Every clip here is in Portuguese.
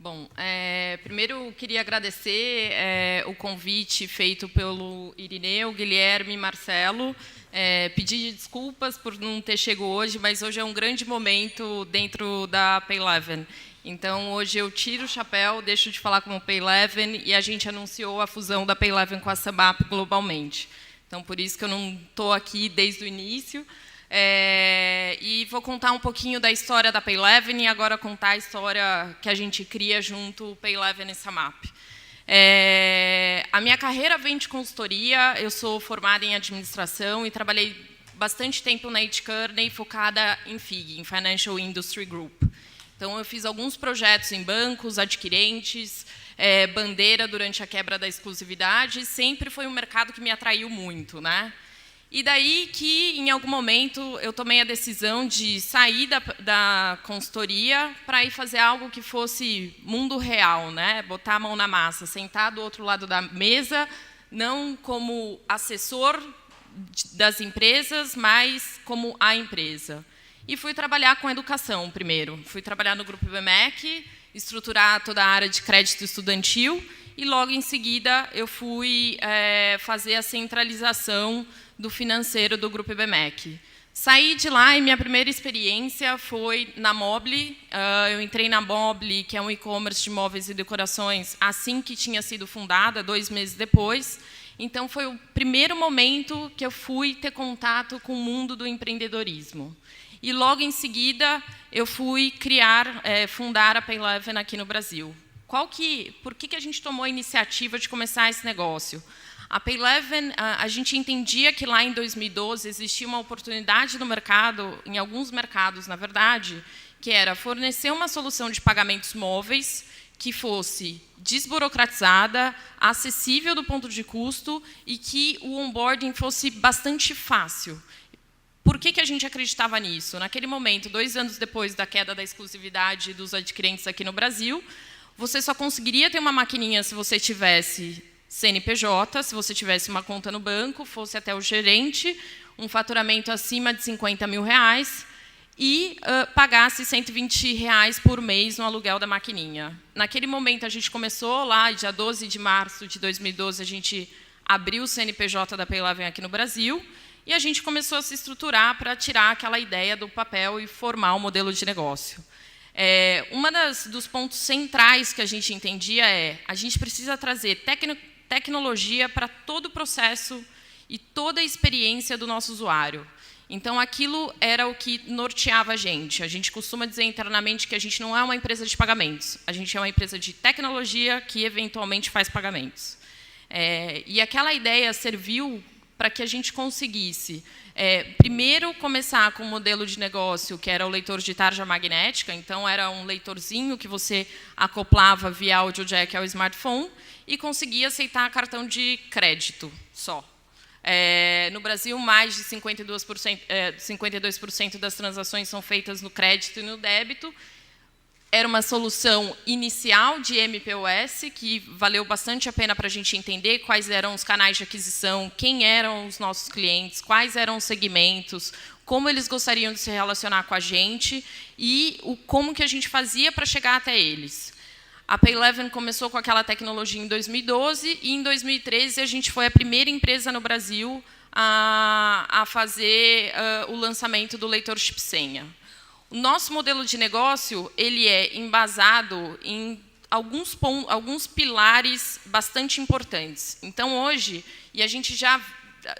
Bom, primeiro eu queria agradecer o convite feito pelo Irineu, Guilherme e Marcelo. Pedir desculpas por não ter chegado hoje, mas hoje é um grande momento dentro da Payleven. Então, hoje eu tiro o chapéu, deixo de falar como Payleven e a gente anunciou a fusão da Payleven com a SumUp globalmente. Então, por isso que eu não estou aqui desde o início. E vou contar um pouquinho da história da Payleven e agora contar a história que a gente cria junto Payleven e SumUp. A minha carreira vem de consultoria, eu sou formada em administração e trabalhei bastante tempo na Ed Kearney focada em FIG, em Financial Industry Group. Então, eu fiz alguns projetos em bancos, adquirentes, bandeira durante a quebra da exclusividade, sempre foi um mercado que me atraiu muito, né? E daí que, em algum momento, eu tomei a decisão de sair da consultoria para ir fazer algo que fosse mundo real, né? Botar a mão na massa, sentar do outro lado da mesa, não como assessor das empresas, mas como a empresa. E fui trabalhar com educação primeiro. Fui trabalhar no Grupo IBMEC, estruturar toda a área de crédito estudantil, e logo em seguida eu fui fazer a centralização do financeiro do Grupo IBMEC. Saí de lá e minha primeira experiência foi na Mobile. Eu entrei na Mobile, que é um e-commerce de móveis e decorações, assim que tinha sido fundada, 2 meses depois. Então, foi o primeiro momento que eu fui ter contato com o mundo do empreendedorismo. E, logo em seguida, eu fui fundar a Payleven aqui no Brasil. Por que a gente tomou a iniciativa de começar esse negócio? A Payleven, a gente entendia que lá em 2012 existia uma oportunidade no mercado, em alguns mercados, na verdade, que era fornecer uma solução de pagamentos móveis que fosse desburocratizada, acessível do ponto de custo e que o onboarding fosse bastante fácil. Por que a gente acreditava nisso? Naquele momento, 2 anos depois da queda da exclusividade dos adquirentes aqui no Brasil, você só conseguiria ter uma maquininha se você tivesse CNPJ, se você tivesse uma conta no banco, fosse até o gerente, um faturamento acima de R$50 mil e pagasse R$120 por mês no aluguel da maquininha. Naquele momento, a gente começou lá, dia 12 de março de 2012, a gente abriu o CNPJ da Payleven aqui no Brasil e a gente começou a se estruturar para tirar aquela ideia do papel e formar um modelo de negócio. Dos pontos centrais que a gente entendia a gente precisa trazer tecnologia para todo o processo e toda a experiência do nosso usuário. Então, aquilo era o que norteava a gente. A gente costuma dizer internamente que a gente não é uma empresa de pagamentos, a gente é uma empresa de tecnologia que, eventualmente, faz pagamentos. E aquela ideia serviu para que a gente conseguisse, primeiro, começar com um modelo de negócio, que era o leitor de tarja magnética. Então, era um leitorzinho que você acoplava via audio jack ao smartphone e conseguia aceitar cartão de crédito só. No Brasil, mais de 52% das transações são feitas no crédito e no débito. Era uma solução inicial de MPOS, que valeu bastante a pena para a gente entender quais eram os canais de aquisição, quem eram os nossos clientes, quais eram os segmentos, como eles gostariam de se relacionar com a gente e como que a gente fazia para chegar até eles. A Payleven começou com aquela tecnologia em 2012 e, em 2013, a gente foi a primeira empresa no Brasil a fazer o lançamento do leitor chip-senha. O nosso modelo de negócio ele é embasado em alguns pilares bastante importantes. Então, hoje, e a gente já,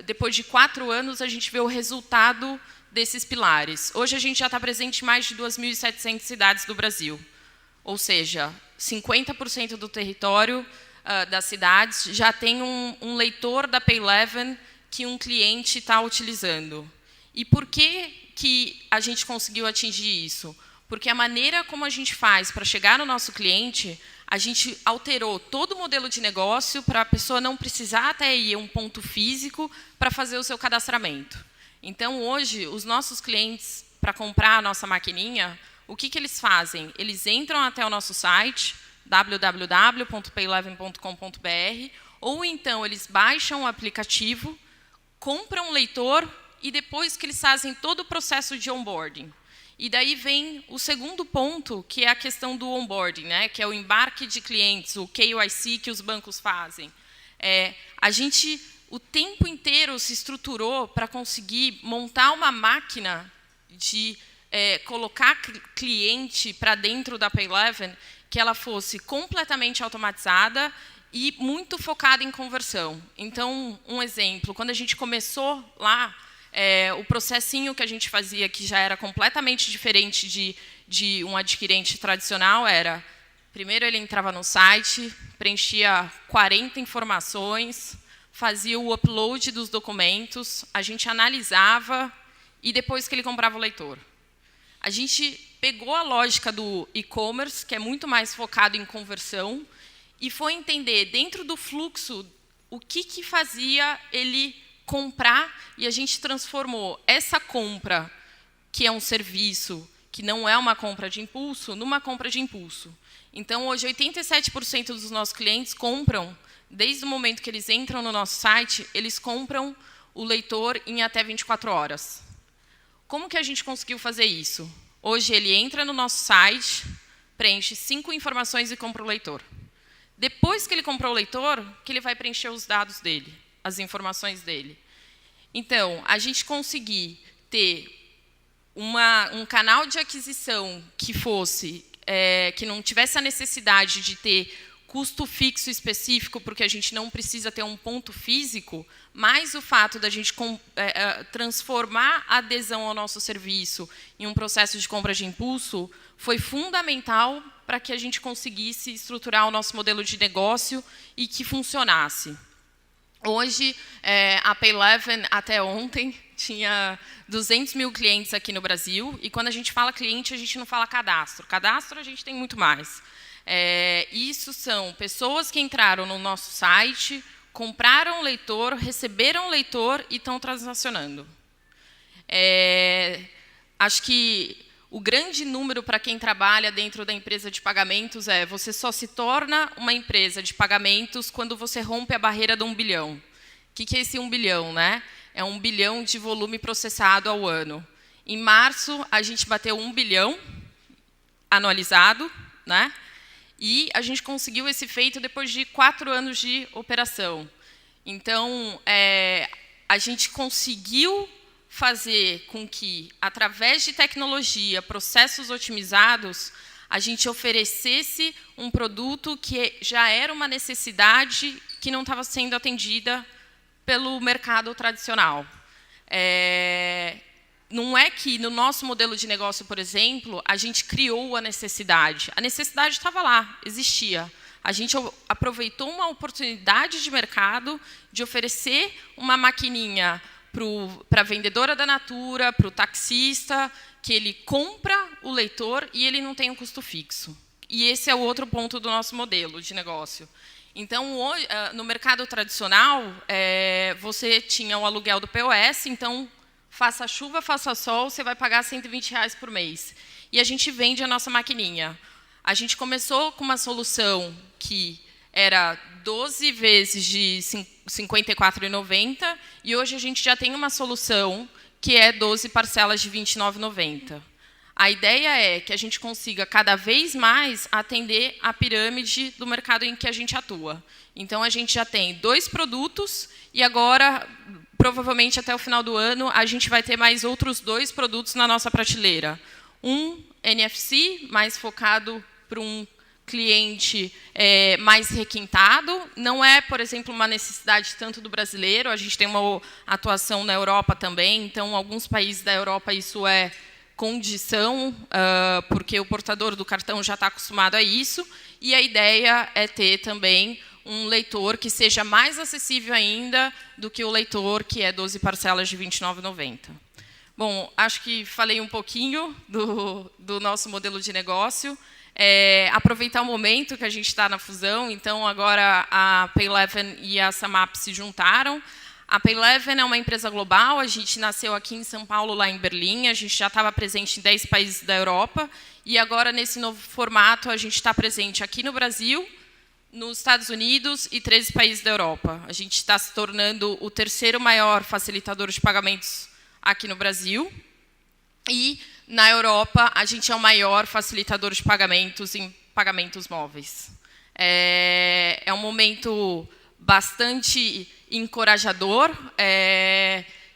depois de 4 anos, a gente vê o resultado desses pilares. Hoje, a gente já está presente em mais de 2.700 cidades do Brasil. Ou seja, 50% do território das cidades já tem um leitor da Payleven que um cliente está utilizando. E por que a gente conseguiu atingir isso? Porque a maneira como a gente faz para chegar no nosso cliente, a gente alterou todo o modelo de negócio para a pessoa não precisar até ir a um ponto físico para fazer o seu cadastramento. Então, hoje, os nossos clientes, para comprar a nossa maquininha, o que eles fazem? Eles entram até o nosso site, www.payleven.com.br, ou então eles baixam o aplicativo, compram um leitor e depois que eles fazem todo o processo de onboarding. E daí vem o segundo ponto, que é a questão do onboarding, né? Que é o embarque de clientes, o KYC que os bancos fazem. A gente, o tempo inteiro, se estruturou para conseguir montar uma máquina de colocar cliente para dentro da Payleven, que ela fosse completamente automatizada e muito focada em conversão. Então, um exemplo, quando a gente começou lá, o processinho que a gente fazia, que já era completamente diferente de um adquirente tradicional, era, primeiro ele entrava no site, preenchia 40 informações, fazia o upload dos documentos, a gente analisava e depois que ele comprava o leitor. A gente pegou a lógica do e-commerce, que é muito mais focado em conversão, e foi entender dentro do fluxo o que fazia ele comprar, e a gente transformou essa compra, que é um serviço, que não é uma compra de impulso, numa compra de impulso. Então, hoje, 87% dos nossos clientes compram, desde o momento que eles entram no nosso site, eles compram o leitor em até 24 horas. Como que a gente conseguiu fazer isso? Hoje, ele entra no nosso site, preenche 5 informações e compra o leitor. Depois que ele comprou o leitor, que ele vai preencher os dados dele, as informações dele. Então, a gente conseguir ter um canal de aquisição que fosse, que não tivesse a necessidade de ter custo fixo específico, porque a gente não precisa ter um ponto físico, mas o fato da gente transformar a adesão ao nosso serviço em um processo de compra de impulso foi fundamental para que a gente conseguisse estruturar o nosso modelo de negócio e que funcionasse. Hoje, a Payleven, até ontem, tinha 200 mil clientes aqui no Brasil, e quando a gente fala cliente, a gente não fala cadastro. Cadastro, a gente tem muito mais. Isso são pessoas que entraram no nosso site, compraram o leitor, receberam o leitor e estão transacionando. Acho que o grande número para quem trabalha dentro da empresa de pagamentos você só se torna uma empresa de pagamentos quando você rompe a barreira do 1 bilhão. O que é esse 1 bilhão? Né? É 1 bilhão de volume processado ao ano. Em março, a gente bateu 1 bilhão anualizado, né? E a gente conseguiu esse feito depois de 4 anos de operação. Então, a gente conseguiu fazer com que, através de tecnologia, processos otimizados, a gente oferecesse um produto que já era uma necessidade que não estava sendo atendida pelo mercado tradicional. Não é que, no nosso modelo de negócio, por exemplo, a gente criou a necessidade. A necessidade estava lá, existia. A gente aproveitou uma oportunidade de mercado de oferecer uma maquininha para a vendedora da Natura, para o taxista, que ele compra o leitor e ele não tem um custo fixo. E esse é o outro ponto do nosso modelo de negócio. Então, hoje, no mercado tradicional, você tinha o aluguel do POS, então, faça chuva, faça sol, você vai pagar R$120 por mês. E a gente vende a nossa maquininha. A gente começou com uma solução que era 12 vezes de R$ 54,90, e hoje a gente já tem uma solução que é 12 parcelas de R$ 29,90. A ideia é que a gente consiga cada vez mais atender a pirâmide do mercado em que a gente atua. Então, a gente já tem 2 produtos e agora, provavelmente até o final do ano, a gente vai ter mais outros 2 produtos na nossa prateleira. Um NFC, mais focado para um cliente mais requintado. Não é, por exemplo, uma necessidade tanto do brasileiro. A gente tem uma atuação na Europa também. Então, alguns países da Europa isso é condição, porque o portador do cartão já está acostumado a isso. E a ideia é ter também um leitor que seja mais acessível ainda do que o leitor que é 12 parcelas de R$ 29,90. Bom, acho que falei um pouquinho do nosso modelo de negócio. Aproveitar o momento que a gente está na fusão. Então, agora a Payleven e a Samap se juntaram. A Payleven é uma empresa global. A gente nasceu aqui em São Paulo, lá em Berlim. A gente já estava presente em 10 países da Europa. E agora, nesse novo formato, a gente está presente aqui no Brasil, nos Estados Unidos e 13 países da Europa. A gente está se tornando o 3º maior facilitador de pagamentos aqui no Brasil. E Na Europa, a gente é o maior facilitador de pagamentos em pagamentos móveis. É um momento bastante encorajador,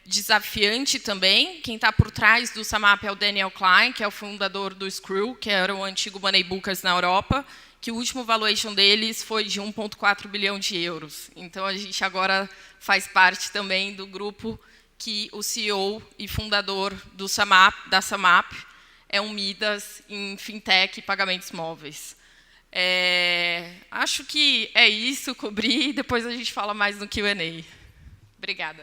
desafiante também. Quem está por trás do Samap é o Daniel Klein, que é o fundador do Screw, que era o antigo Moneybookers na Europa, que o último valuation deles foi de 1,4 bilhão de euros. Então, a gente agora faz parte também do grupo que o CEO e fundador da Samap é um Midas em fintech e pagamentos móveis. Acho que é isso, cobri, depois a gente fala mais no Q&A. Obrigada.